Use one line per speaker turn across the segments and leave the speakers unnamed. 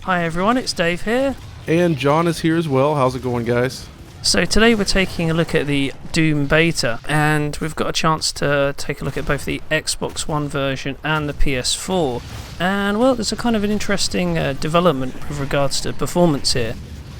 Hi everyone, it's Dave here.
And John is here as well. How's it going, guys?
So today we're taking a look at the Doom beta, and we've got a chance to take a look at both the Xbox One version and the PS4. And well, there's a kind of an interesting development with regards to performance here.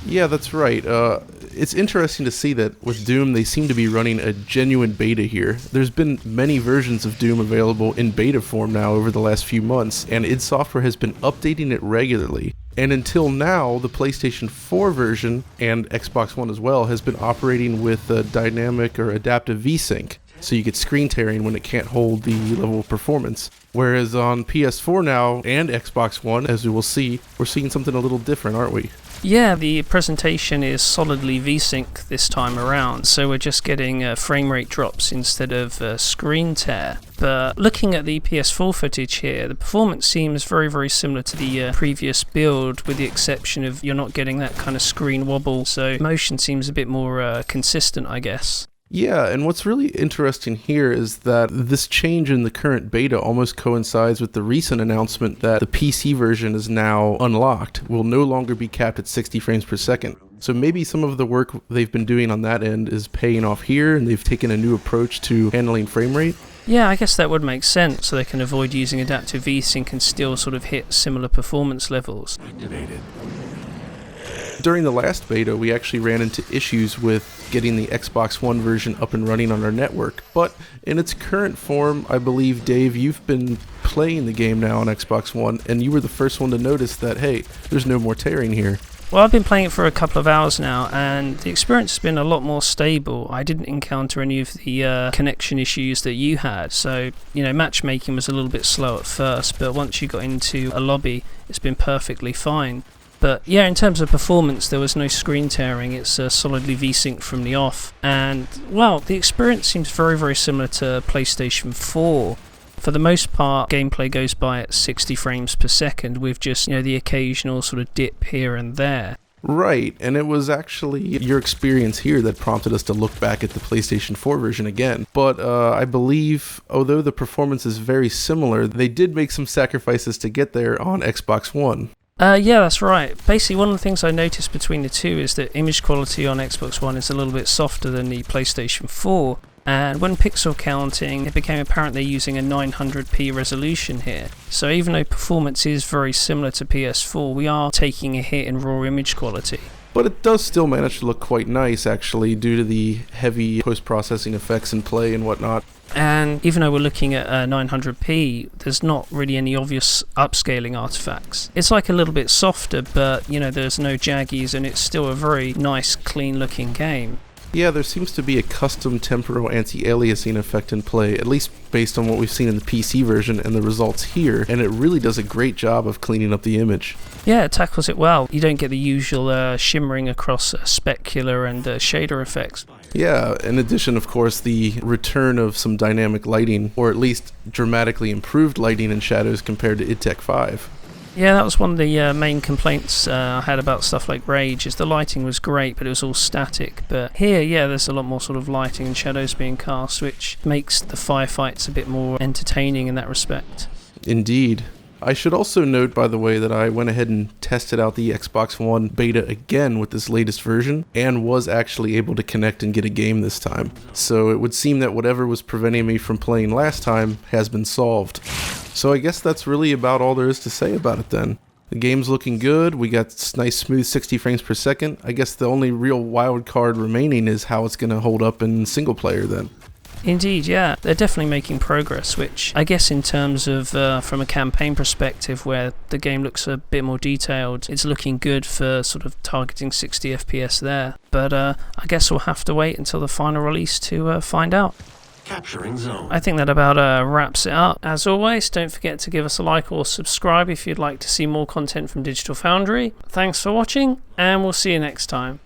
Yeah, that's right. It's interesting to see that with Doom, they seem to be running a genuine beta here. There's been many versions of Doom available in beta form now over the last few months, and id Software has been updating it regularly. And until now, the PlayStation 4 version, and Xbox One as well, has been operating with a dynamic or adaptive VSync, so you get screen tearing when it can't hold the level of performance. Whereas on PS4 now, and Xbox One, as we will see, we're seeing something a little different, aren't we?
Yeah, the presentation is solidly VSync this time around, so we're just getting frame rate drops instead of screen tear. But looking at the PS4 footage here, the performance seems very, very similar to the previous build, with the exception of you're not getting that kind of screen wobble, so motion seems a bit more consistent, I guess.
Yeah, and what's really interesting here is that this change in the current beta almost coincides with the recent announcement that the PC version is now unlocked, will no longer be capped at 60 frames per second. So maybe some of the work they've been doing on that end is paying off here, and they've taken a new approach to handling frame rate.
Yeah, I guess that would make sense, so they can avoid using adaptive VSync and still sort of hit similar performance levels.
Activated.
During the last beta, we actually ran into issues with getting the Xbox One version up and running on our network. But in its current form, I believe, Dave, you've been playing the game now on Xbox One, and you were the first one to notice that, hey, there's no more tearing here.
Well, I've been playing it for a couple of hours now, and the experience has been a lot more stable. I didn't encounter any of the connection issues that you had, so, matchmaking was a little bit slow at first, but once you got into a lobby, it's been perfectly fine. But yeah, in terms of performance, there was no screen tearing. It's solidly VSync from the off. And, well, the experience seems very, very similar to PlayStation 4. For the most part, gameplay goes by at 60 frames per second with just, the occasional sort of dip here and there.
Right, and it was actually your experience here that prompted us to look back at the PlayStation 4 version again. But I believe, although the performance is very similar, they did make some sacrifices to get there on Xbox One.
Yeah, that's right. Basically, one of the things I noticed between the two is that image quality on Xbox One is a little bit softer than the PlayStation 4. And when pixel counting, it became apparent they're using a 900p resolution here. So even though performance is very similar to PS4, we are taking a hit in raw image quality.
But it does still manage to look quite nice, actually, due to the heavy post-processing effects in play and whatnot.
And even though we're looking at 900p, there's not really any obvious upscaling artifacts. It's like a little bit softer, but, there's no jaggies, and it's still a very nice, clean-looking game.
Yeah, there seems to be a custom temporal anti-aliasing effect in play, at least based on what we've seen in the PC version and the results here, and it really does a great job of cleaning up the image.
Yeah, it tackles it well. You don't get the usual shimmering across specular and shader effects.
Yeah, in addition, of course, the return of some dynamic lighting, or at least dramatically improved lighting and shadows compared to id Tech 5.
Yeah, that was one of the main complaints I had about stuff like Rage, is the lighting was great, but it was all static. But here, there's a lot more sort of lighting and shadows being cast, which makes the firefights a bit more entertaining in that respect.
Indeed. I should also note, by the way, that I went ahead and tested out the Xbox One beta again with this latest version, and was actually able to connect and get a game this time. So it would seem that whatever was preventing me from playing last time has been solved. So I guess that's really about all there is to say about it then. The game's looking good, we got nice smooth 60 frames per second. I guess the only real wild card remaining is how it's going to hold up in single player then.
Indeed, yeah. They're definitely making progress, which I guess in terms of from a campaign perspective where the game looks a bit more detailed, it's looking good for sort of targeting 60 FPS there. But I guess we'll have to wait until the final release to find out.
Capturing zone.
I think that about wraps it up. As always, don't forget to give us a like or subscribe if you'd like to see more content from Digital Foundry. Thanks for watching, and we'll see you next time.